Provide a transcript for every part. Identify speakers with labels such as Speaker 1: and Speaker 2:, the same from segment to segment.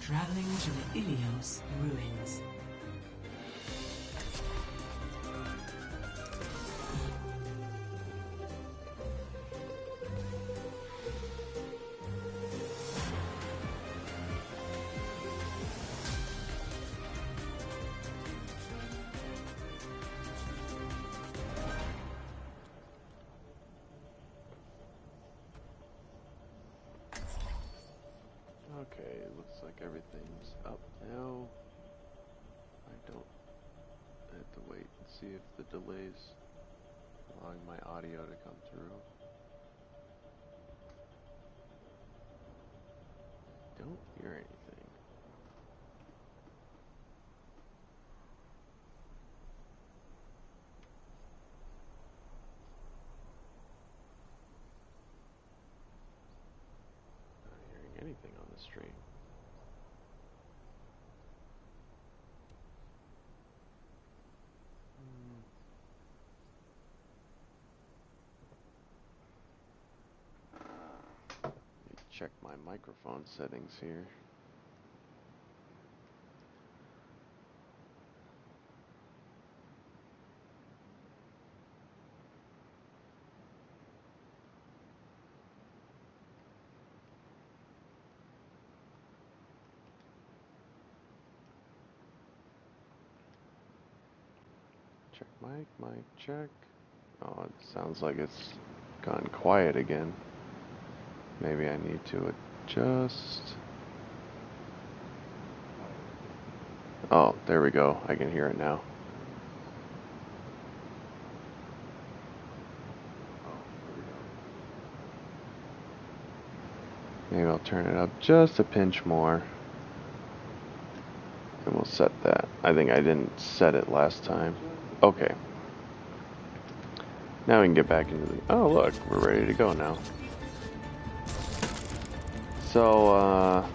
Speaker 1: Traveling to the Ilios ruins.
Speaker 2: Okay, looks like everything's up now. I don't have to wait and see if the delay's allowing my audio to come through. Don't hear anything. Anything on the stream. Let me check my microphone settings here. Check mic, check. Oh, it sounds like it's gone quiet again. Maybe I need to adjust. Oh, there we go. I can hear it now. Maybe I'll turn it up just a pinch more. And we'll set that. I think I didn't set it last time. Okay. Now we can get back into the... Oh, look. We're ready to go now. So,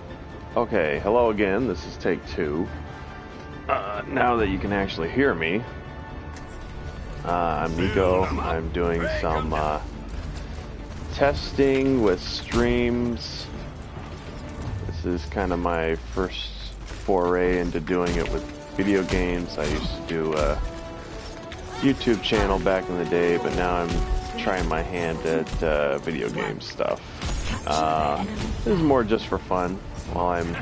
Speaker 2: okay. Hello again. This is take 2. Now that you can actually hear me, I'm Nico. I'm doing some testing with streams. This is kind of my first foray into doing it with video games. I used to do a YouTube channel back in the day, but now I'm trying my hand at video game stuff. This is more just for fun while I'm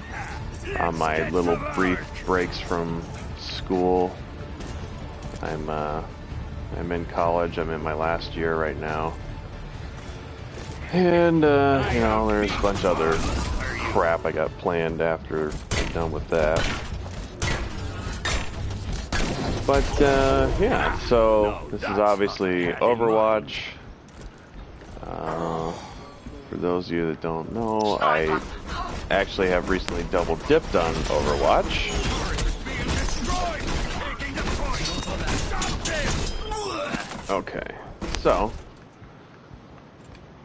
Speaker 2: on my little brief breaks from school. I'm in college. I'm in my last year right now, and you know, there's a bunch of other crap I got planned after I'm done with that. But, yeah, so this is obviously Overwatch. For those of you that don't know, I actually have recently double dipped on Overwatch. Okay, so,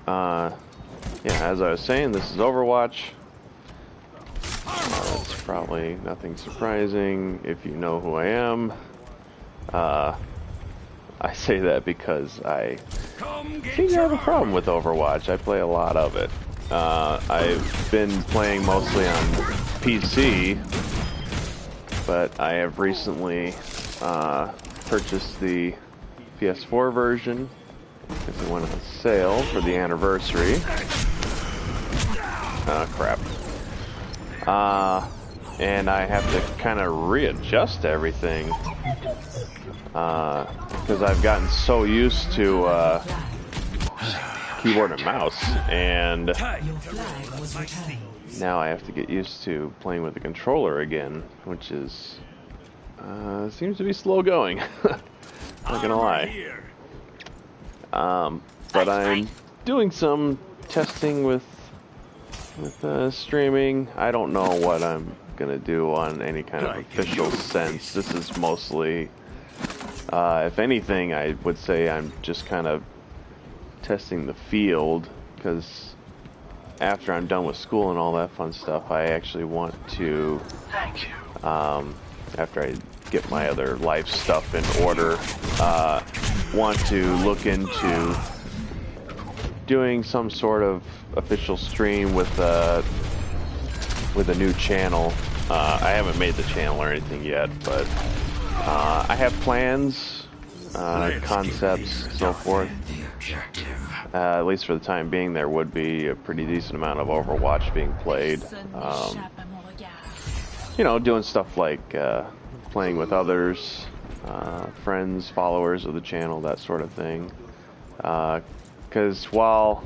Speaker 2: yeah, as I was saying, this is Overwatch. It's probably nothing surprising if you know who I am. I say that because I seem to have a problem with Overwatch. I play a lot of it. I've been playing mostly on PC, but I have recently purchased the PS4 version because it went on sale for the anniversary. Crap. And I have to kind of readjust everything because I've gotten so used to keyboard and mouse, and now I have to get used to playing with the controller again, which is seems to be slow going. Not gonna lie. But I'm doing some testing with streaming. I don't know what I'm gonna do on any kind of official sense. This is mostly, if anything, I would say I'm just kind of testing the field, because after I'm done with school and all that fun stuff, I actually want to, after I get my other life stuff in order, want to look into doing some sort of official stream with a new channel. I haven't made the channel or anything yet, but I have plans, concepts, so forth. At least for the time being, there would be a pretty decent amount of Overwatch being played. You know, doing stuff like playing with others, friends, followers of the channel, that sort of thing. Because while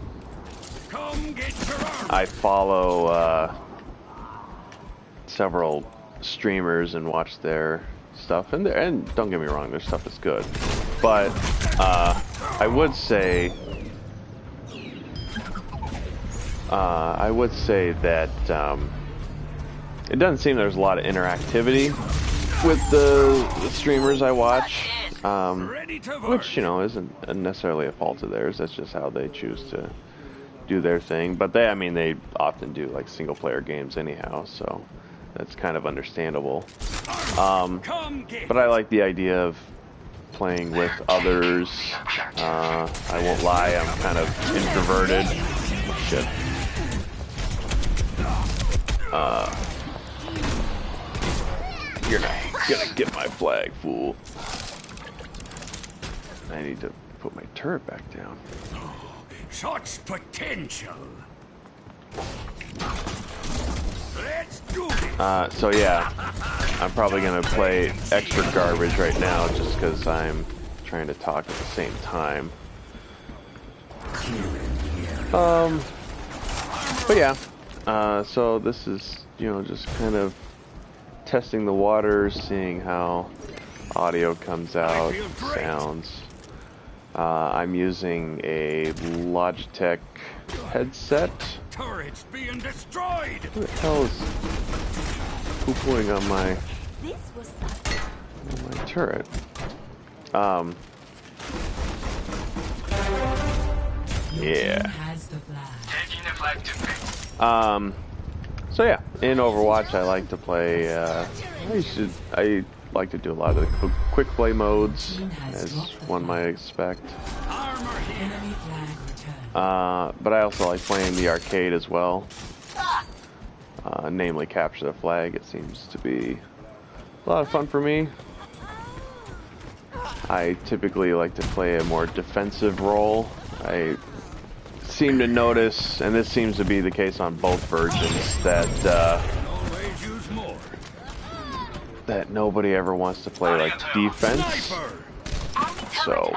Speaker 2: I follow several streamers and watch their stuff, and don't get me wrong, their stuff is good, but I would say that it doesn't seem there's a lot of interactivity with the streamers I watch, which, you know, isn't necessarily a fault of theirs. That's just how they choose to do their thing. But I mean, they often do like single player games anyhow, so that's kind of understandable. But I like the idea of playing with others. I won't lie, I'm kind of introverted. Shit. You're not gonna get my flag, fool. I need to put my turret back down.
Speaker 3: Such potential. Let's do it.
Speaker 2: So yeah, I'm probably gonna play extra garbage right now just because I'm trying to talk at the same time. But yeah, so this is, you know, just kind of testing the waters, seeing how audio comes out, sounds. I'm using a Logitech headset.
Speaker 3: Turrets being destroyed.
Speaker 2: What the hell is poo-pooing on my turret? Yeah. So yeah, in Overwatch I like to play, I like to do a lot of the quick play modes, as one might expect. But I also like playing the arcade as well, namely Capture the Flag. It seems to be a lot of fun for me. I typically like to play a more defensive role. I seem to notice, and this seems to be the case on both versions, that nobody ever wants to play like defense. So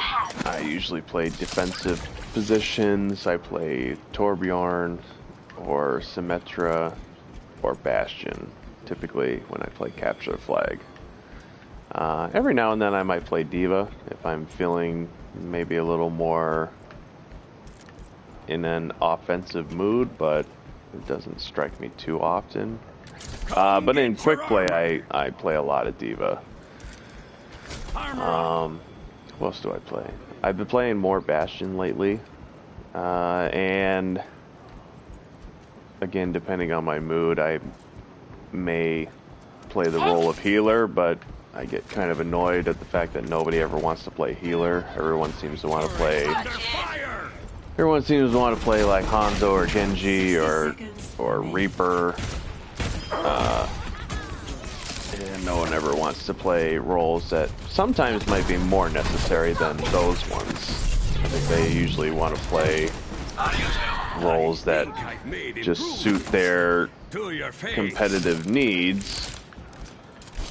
Speaker 2: I usually play defensive positions. I play Torbjorn or Symmetra or Bastion, typically when I play Capture the Flag. Every now and then I might play Diva if I'm feeling maybe a little more in an offensive mood, but it doesn't strike me too often. But in quick play, I play a lot of Diva. What else do I play? I've been playing more Bastion lately, and again, depending on my mood, I may play the role of healer, but I get kind of annoyed at the fact that nobody ever wants to play healer. Everyone seems to want to play like Hanzo or Genji or Reaper, and no one ever wants to play roles that sometimes might be more necessary than those ones. I think they usually want to play roles that just suit their competitive needs,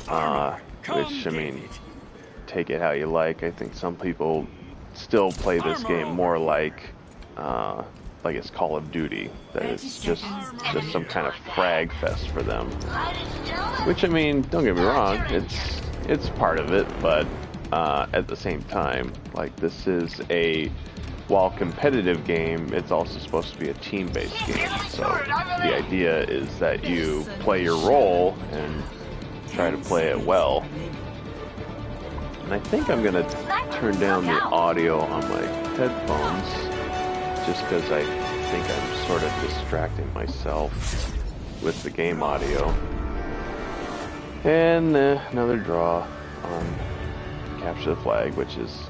Speaker 2: which, I mean, take it how you like. I think some people still play this game more like it's Call of Duty, that it's just some kind of frag fest for them. Which, I mean, don't get me wrong, it's part of it, but at the same time, like, this is while competitive game, it's also supposed to be a team-based game. So the idea is that you play your role and try to play it well. And I think I'm gonna turn down the audio on my headphones, just because I think I'm sort of distracting myself with the game audio. And another draw on Capture the Flag, which is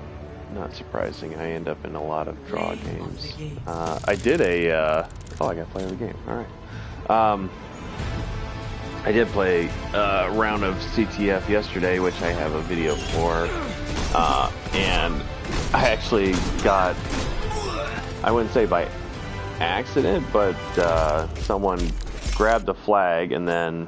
Speaker 2: not surprising. I end up in a lot of draw games. I did a... oh, I got to play the game. Alright. I did play a round of CTF yesterday, which I have a video for. And I actually got... I wouldn't say by accident, but someone grabbed a flag and then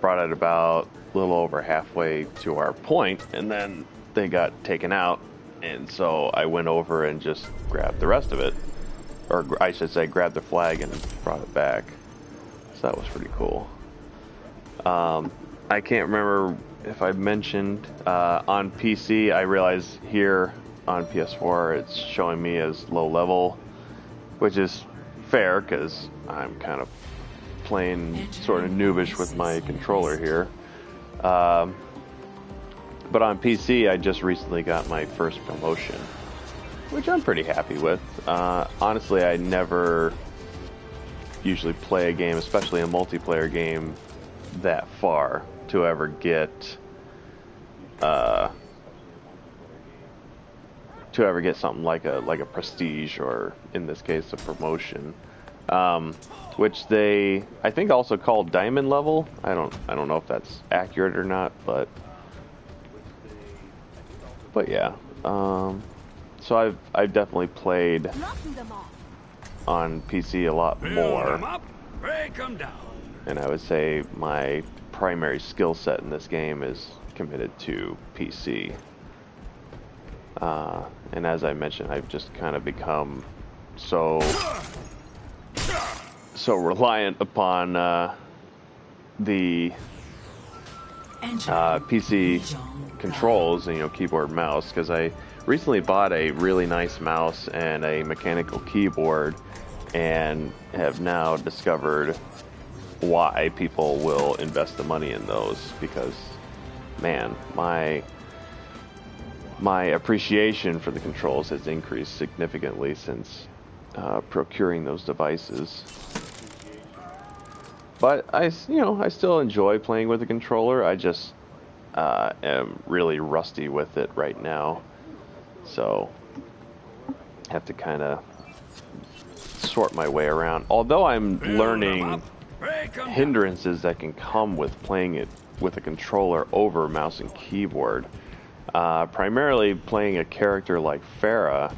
Speaker 2: brought it about a little over halfway to our point, and then they got taken out, and so I went over and just grabbed the rest of it, or I should say grabbed the flag and brought it back. So that was pretty cool. I can't remember if I mentioned on PC, I realize here on PS4 it's showing me as low level, which is fair because I'm kind of playing sort of noobish with my controller here. But on PC, I just recently got my first promotion, which I'm pretty happy with. Honestly, I never usually play a game, especially a multiplayer game, that far to ever get something like a prestige, or in this case a promotion, which they I think also call diamond level. I don't know if that's accurate or not, but yeah. So I've definitely played on PC a lot more, and I would say my primary skill set in this game is committed to PC. And as I mentioned, I've just kind of become so reliant upon the PC controls and keyboard and mouse, because I recently bought a really nice mouse and a mechanical keyboard, and have now discovered why people will invest the money in those, because man, my appreciation for the controls has increased significantly since procuring those devices. But I still enjoy playing with the controller. I just am really rusty with it right now, so have to kind of sort my way around. Although I'm learning hindrances that can come with playing it with a controller over mouse and keyboard. Primarily playing a character like Farah,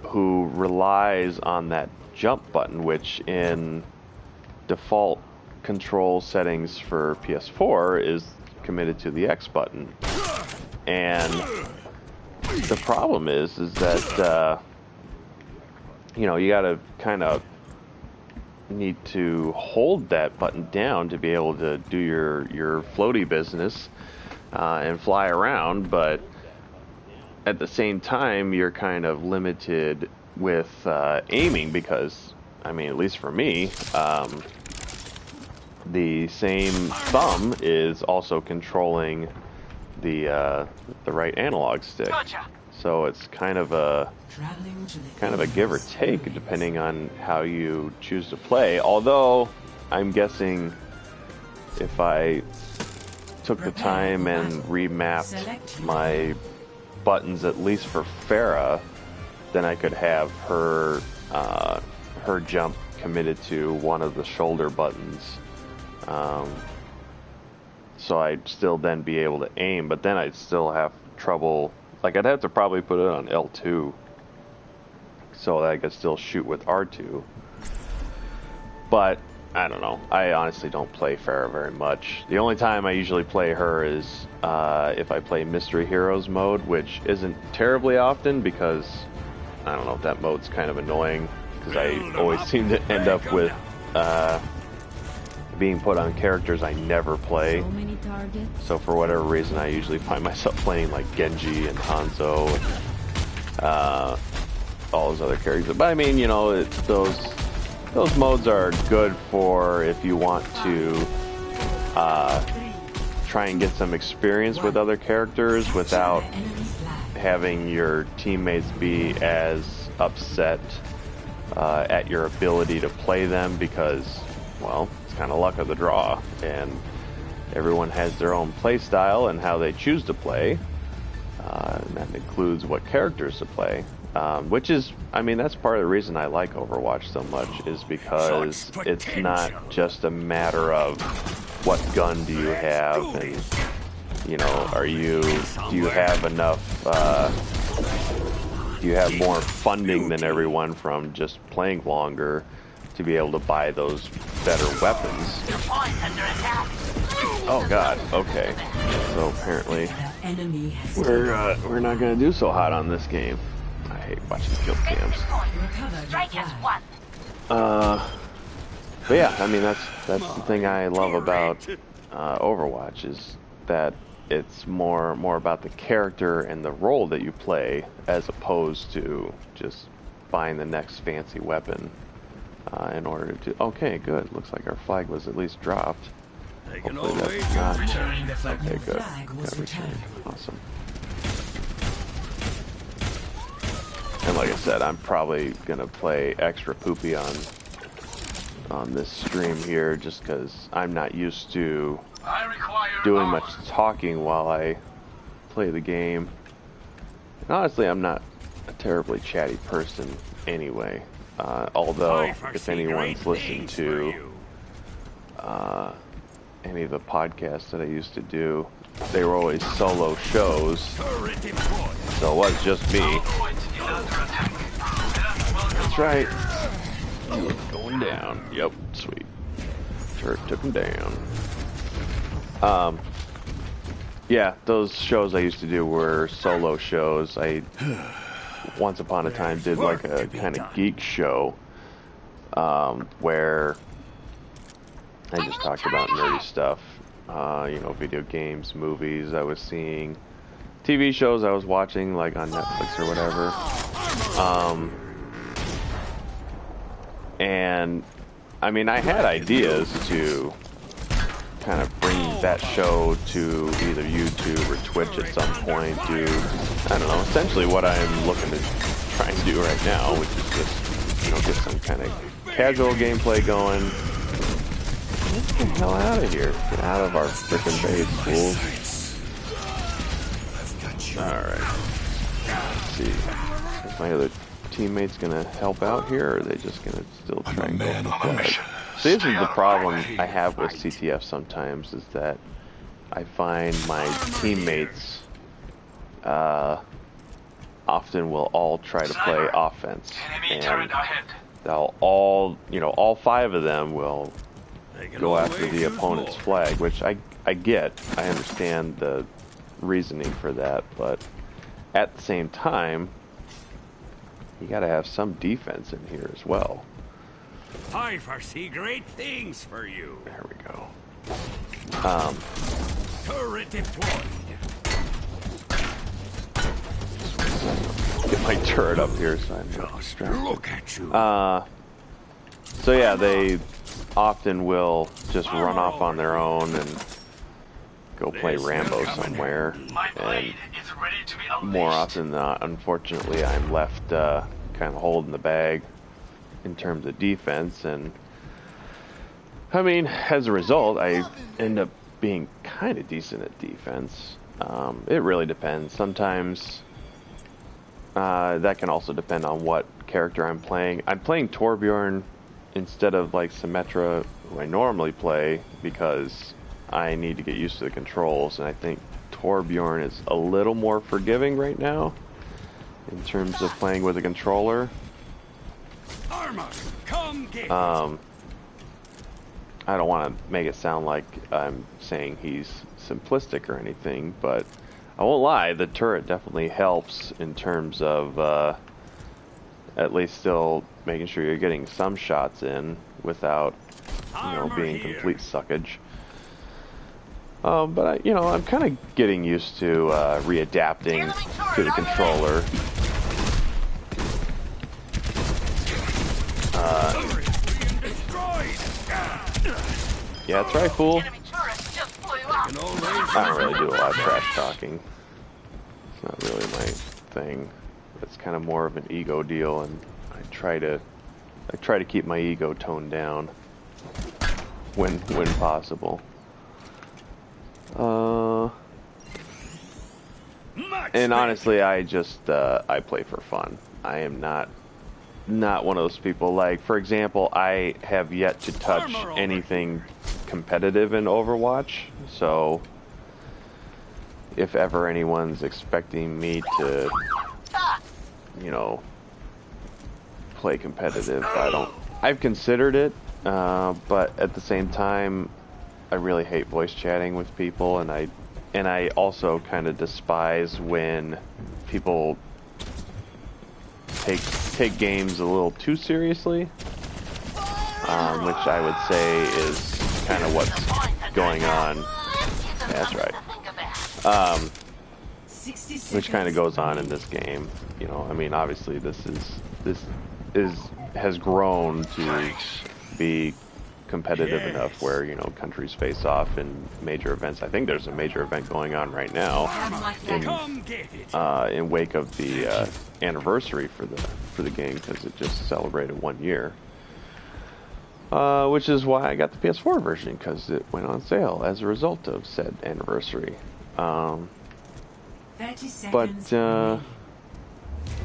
Speaker 2: who relies on that jump button, which in default control settings for PS4 is committed to the X button. And the problem is that you gotta kind of need to hold that button down to be able to do your floaty business and fly around, but at the same time you're kind of limited with aiming, because I mean, at least for me, the same thumb is also controlling the right analog stick. Gotcha. So it's kind of a give or take depending on how you choose to play. Although I'm guessing if I took the time and remapped my buttons, at least for Farah, then I could have her jump committed to one of the shoulder buttons. So I'd still then be able to aim, but then I'd still have trouble. Like, I'd have to probably put it on L2 so that I could still shoot with R2. But I don't know. I honestly don't play Farah very much. The only time I usually play her is if I play Mystery Heroes mode, which isn't terribly often, because I don't know, that mode's kind of annoying, because I always seem to end up with being put on characters I never play. So for whatever reason, I usually find myself playing like Genji and Hanzo and all those other characters. But I mean, those modes are good for if you want to try and get some experience with other characters without having your teammates be as upset at your ability to play them, because, well, it's kind of luck of the draw, and everyone has their own play style and how they choose to play. And that includes what characters to play. Which is, I mean, that's part of the reason I like Overwatch so much, is because it's not just a matter of what gun do you have, and, you know, do you have enough, do you have more funding than everyone from just playing longer to be able to buy those better weapons. Oh god, okay. So apparently we're not gonna do so hot on this game. I hate watching kill cams. But yeah, I mean that's the thing I love about Overwatch, is that it's more about the character and the role that you play, as opposed to just buying the next fancy weapon in order to. Okay, good. Looks like our flag was at least dropped. Hopefully that's not. Okay, good. Got returned. Awesome. And like I said, I'm probably gonna play extra poopy on this stream here, just because I'm not used to doing much talking while I play the game. And honestly, I'm not a terribly chatty person anyway. Although, if anyone's listened to any of the podcasts that I used to do, they were always solo shows, so it was just me. That's right. Going down. Yep, sweet. Turret took him down. Yeah, those shows I used to do were solo shows. I once upon a time did like a kind of geek show where I just talked about nerdy stuff, you know, video games, movies I was seeing, TV shows I was watching, like on Netflix or whatever. And I mean, I had ideas to kind of bring that show to either YouTube or Twitch at some point, do, I don't know, essentially what I'm looking to try and do right now, which is just, you know, get some kind of casual gameplay going. Get the hell out of here. Get out of our frickin' base, fools. Alright. Let's see. Is my other teammates gonna help out here, or are they just gonna still try and go for the flag? See, this is the problem I have with CTF sometimes, is that I find my teammates often will all try to play offense. And they'll all, you know, all five of them will go after the opponent's flag, which I get. I understand the reasoning for that, but at the same time, you gotta have some defense in here as well.
Speaker 3: I foresee great things for you.
Speaker 2: There we go.
Speaker 3: Turret deployed.
Speaker 2: Get my turret up here so I'm not distracted.
Speaker 3: Look at you.
Speaker 2: So yeah, they often will just run off on their own and go play Rambo somewhere, and more often than not, unfortunately, I'm left kind of holding the bag in terms of defense, and I mean, as a result, I end up being kind of decent at defense. It really depends. Sometimes that can also depend on what character I'm playing. I'm playing Torbjorn instead of like Symmetra, who I normally play, because I need to get used to the controls, and I think Torbjorn is a little more forgiving right now in terms of playing with a controller. I don't want to make it sound like I'm saying he's simplistic or anything, but I won't lie, the turret definitely helps in terms of at least still making sure you're getting some shots in without, you know, being complete suckage. But you know, I'm kind of getting used to readapting to the controller. Yeah, that's right, fool. I don't really do a lot of trash talking. It's not really my thing. It's kind of more of an ego deal, and I try to keep my ego toned down when possible. And honestly, I just I play for fun. I am not one of those people. Like, for example, I have yet to touch anything competitive in Overwatch. So, if ever anyone's expecting me to, you know, play competitive, I've considered it, but at the same time, I really hate voice chatting with people, and I also kind of despise when people take games a little too seriously, which I would say is kind of what's going on. Yeah, that's right. Which kind of goes on in this game. You know, I mean, obviously this has grown to be competitive enough where, you know, countries face off in major events. I think there's a major event going on right now in wake of the anniversary for the game, because it just celebrated 1 year. Which is why I got the PS4 version, because it went on sale as a result of said anniversary. But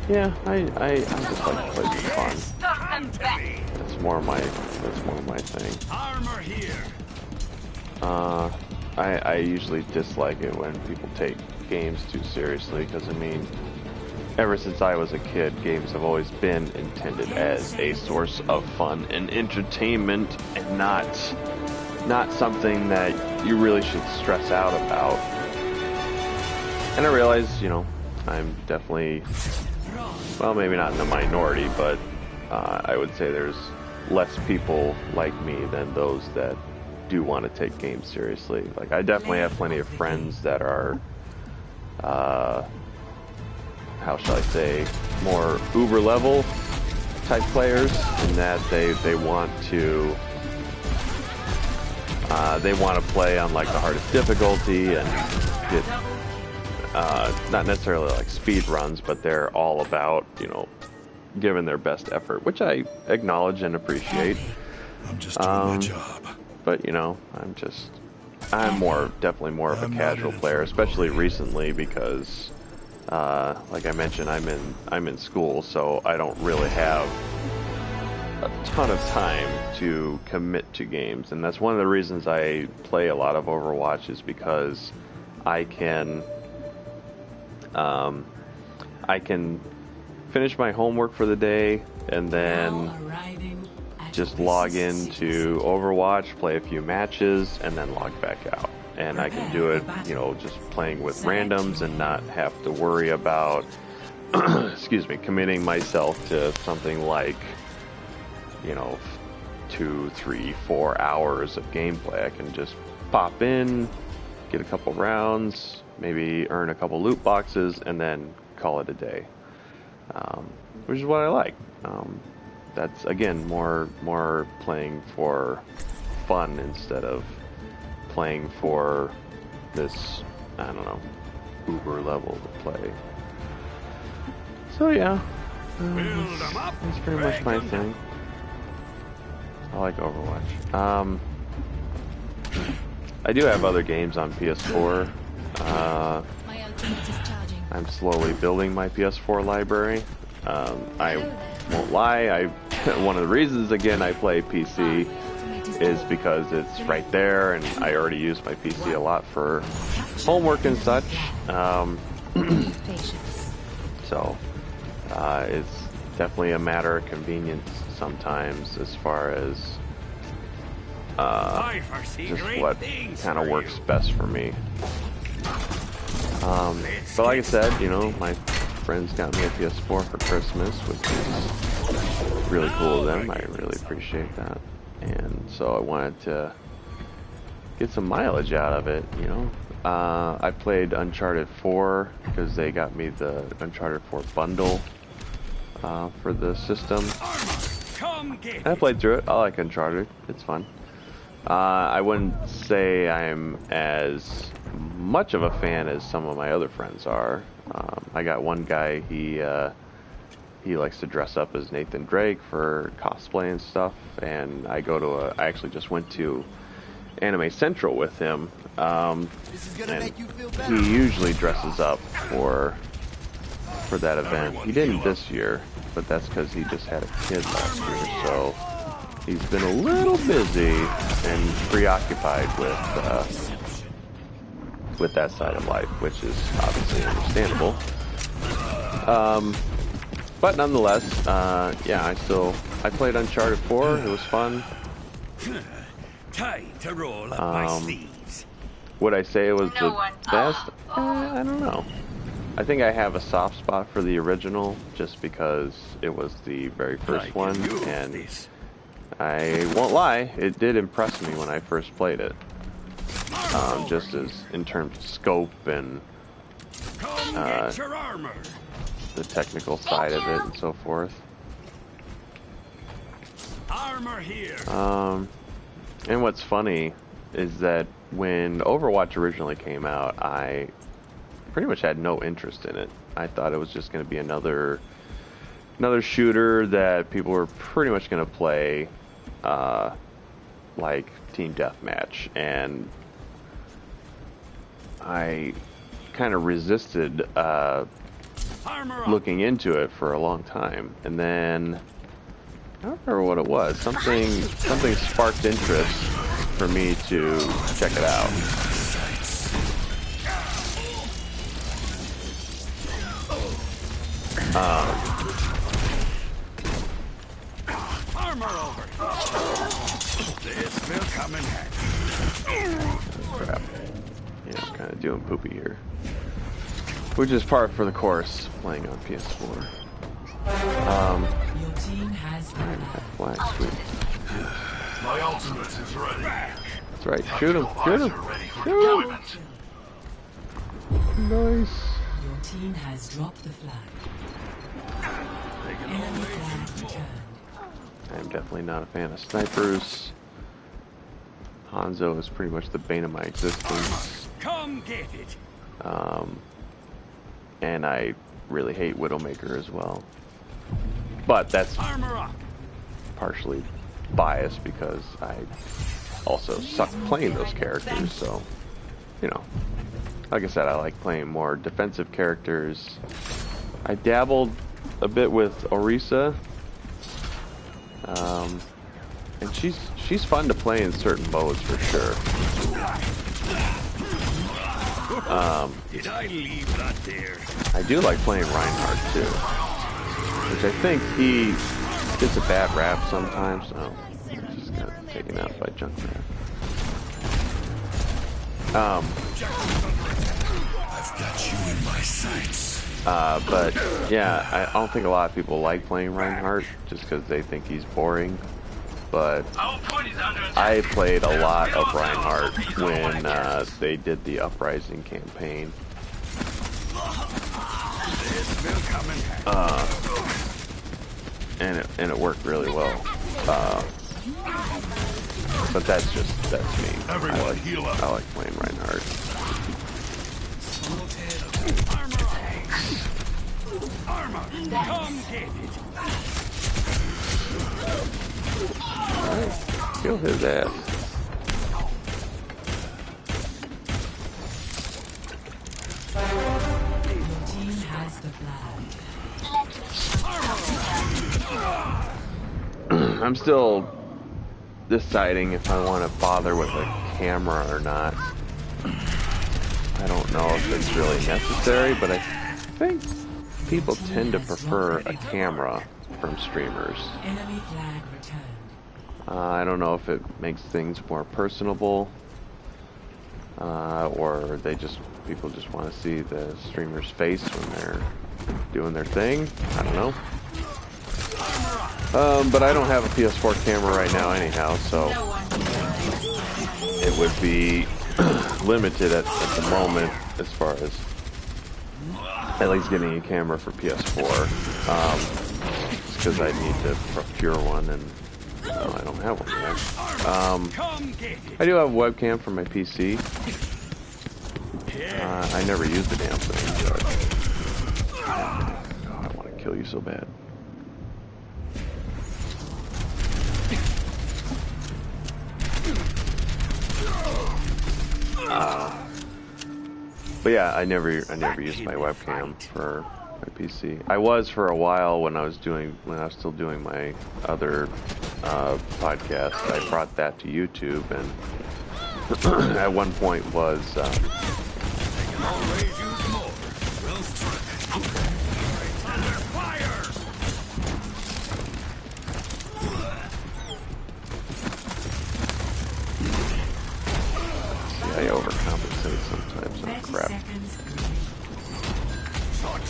Speaker 2: yeah, I just like to play for fun. That's more my thing.
Speaker 3: Armor here.
Speaker 2: I usually dislike it when people take games too seriously, because I mean, ever since I was a kid, games have always been intended as a source of fun and entertainment, and not something that you really should stress out about. And I realize, you know, I'm definitely, well, maybe not in the minority, but I would say there's less people like me than those that do want to take games seriously. Like, I definitely have plenty of friends that are, how shall I say, more uber level type players, in that they want to play on like the hardest difficulty and get not necessarily like speed runs, but they're all about, you know, giving their best effort, which I acknowledge and appreciate.
Speaker 4: I'm just doing my job.
Speaker 2: But, you know, I'm definitely more of a casual player, especially recently, because like I mentioned, I'm in school, so I don't really have a ton of time to commit to games, and that's one of the reasons I play a lot of Overwatch, is because I can finish my homework for the day and then just log into Overwatch, play a few matches, and then log back out. And I can do it, you know, just playing with randoms and not have to worry about, excuse me, committing myself to something like, you know, 2, 3, 4 hours of gameplay. I can just pop in, get a couple rounds, maybe earn a couple loot boxes, and then call it a day. Which is what I like. That's, again, more playing for fun instead of playing for this, I don't know, uber level to play. So yeah, that's pretty much my thing. I like Overwatch. I do have other games on PS4. I'm slowly building my PS4 library. I won't lie, one of the reasons, again, I play PC is because it's right there, and I already use my PC a lot for homework and such. So it's definitely a matter of convenience sometimes, as far as just what kind of works best for me. But like I said, you know, my friends got me a PS4 for Christmas, which is really cool of them. I really appreciate that. And so I wanted to get some mileage out of it, you know. I played Uncharted 4 because they got me the Uncharted 4 bundle for the system. And I played through it. I like Uncharted. It's fun. I wouldn't say I'm as much of a fan as some of my other friends are. I got one guy, he likes to dress up as Nathan Drake for cosplay and stuff, and I actually just went to Anime Central with him
Speaker 5: This is gonna
Speaker 2: And
Speaker 5: make you feel better.
Speaker 2: he usually dresses up for that event. He didn't this year, but that's because he just had a kid last year, so he's been a little busy and preoccupied with that side of life, which is obviously understandable. But nonetheless, yeah, I played Uncharted 4. It was fun.
Speaker 3: Time to roll up my sleeves.
Speaker 2: Would I say it was the best? I don't know. I think I have a soft spot for the original just because it was the very first one, and I won't lie, it did impress me when I first played it. Just as in terms of scope and
Speaker 3: Get your armor.
Speaker 2: the technical side of it and so forth.
Speaker 3: Armor here.
Speaker 2: And what's funny is that when Overwatch originally came out, I pretty much had no interest in it. I thought it was just going to be another shooter that people were pretty much going to play like Team Deathmatch, and I kind of resisted looking into it for a long time, and then I don't remember what it was. Something sparked interest for me to check it out.
Speaker 3: Armor over. This will come in handy.
Speaker 2: Crap. Yeah, I'm kind of doing poopy here. Which is par for the course, playing on PS4.
Speaker 1: Your team has the
Speaker 2: Flash, sweet.
Speaker 4: My ultimate is ready.
Speaker 2: That's right. Shoot him. Shoot him.
Speaker 4: Ready for
Speaker 2: Shoot him.
Speaker 4: deployment.
Speaker 2: Nice.
Speaker 1: Your team has dropped the flag. Enemy flag returned.
Speaker 2: I'm definitely not a fan of snipers. Hanzo is pretty much the bane of my existence.
Speaker 3: Come get it.
Speaker 2: And I really hate Widowmaker as well. But that's
Speaker 3: Armor up.
Speaker 2: partially biased because I also suck playing those characters, so, you know. Like I said, I like playing more defensive characters. I dabbled a bit with Orisa. And she's fun to play in certain modes for sure.
Speaker 3: Did I leave that there?
Speaker 2: I do like playing Reinhardt too, which I think he gets a bad rap sometimes. Oh, just got taken out by Junkrat.
Speaker 4: I've got you in my sights.
Speaker 2: But yeah, I don't think a lot of people like playing Reinhardt just because they think he's boring. But I played a lot of Reinhardt when they did the Uprising campaign. And it worked really well. But that's me.
Speaker 4: Everyone heal up.
Speaker 2: I like playing Reinhardt.
Speaker 3: Armor. Come get it.
Speaker 2: Alright, kill his ass.
Speaker 1: Your team has the flag.
Speaker 2: I'm still deciding if I want to bother with a camera or not. I don't know if it's really necessary, but I think people tend to prefer a camera from streamers.
Speaker 1: Enemy flag returned.
Speaker 2: I don't know if it makes things more personable, or people just want to see the streamer's face when they're doing their thing. I don't know. But I don't have a PS4 camera right now anyhow, so it would be limited at the moment as far as at least getting a camera for PS4. Because I need to procure one, and I don't have one yet. I do have a webcam for my PC. I never use the damn thing, but I want to kill you so bad. But yeah, I never used my webcam for my PC. I was for a while when I was still doing my other podcast. I brought that to YouTube, and at one point was
Speaker 3: Always use more. Well struck. Thunder fire!
Speaker 2: I overcompensate sometimes. Oh
Speaker 1: 30
Speaker 2: crap!
Speaker 1: seconds.
Speaker 3: Short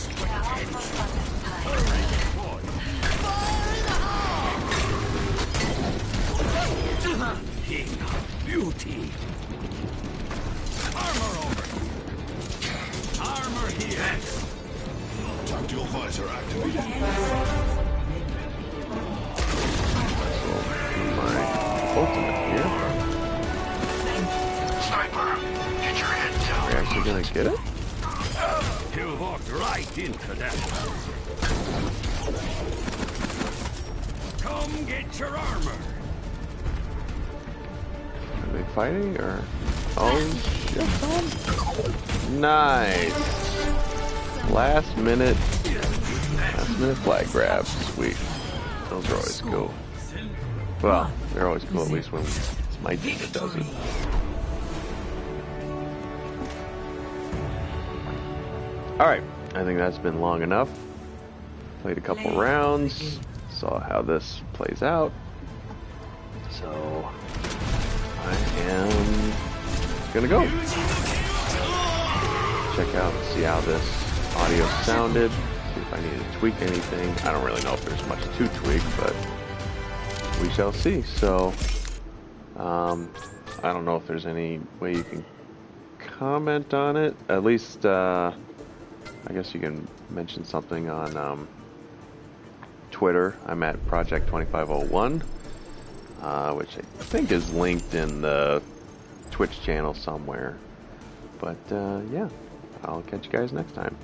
Speaker 3: King of beauty. Armor over. Armor here.
Speaker 4: Tactical visor activated.
Speaker 2: My ultimate here.
Speaker 4: Sniper, get your head down.
Speaker 2: Are we actually gonna get it?
Speaker 3: You walked right into that. Come get your armor.
Speaker 2: Are they fighting or? Oh shit! Nice. Last minute flag grabs. Sweet. Those are always cool. Well, they're always cool at least when it's my team that does it. Alright, I think that's been long enough. Played a couple rounds, saw how this plays out. So, I am gonna go. Check out and see how this audio sounded. See if I need to tweak anything. I don't really know if there's much to tweak, but we shall see. So, I don't know if there's any way you can comment on it. At least, I guess you can mention something on Twitter. I'm at Project2501, which I think is linked in the Twitch channel somewhere. But yeah, I'll catch you guys next time.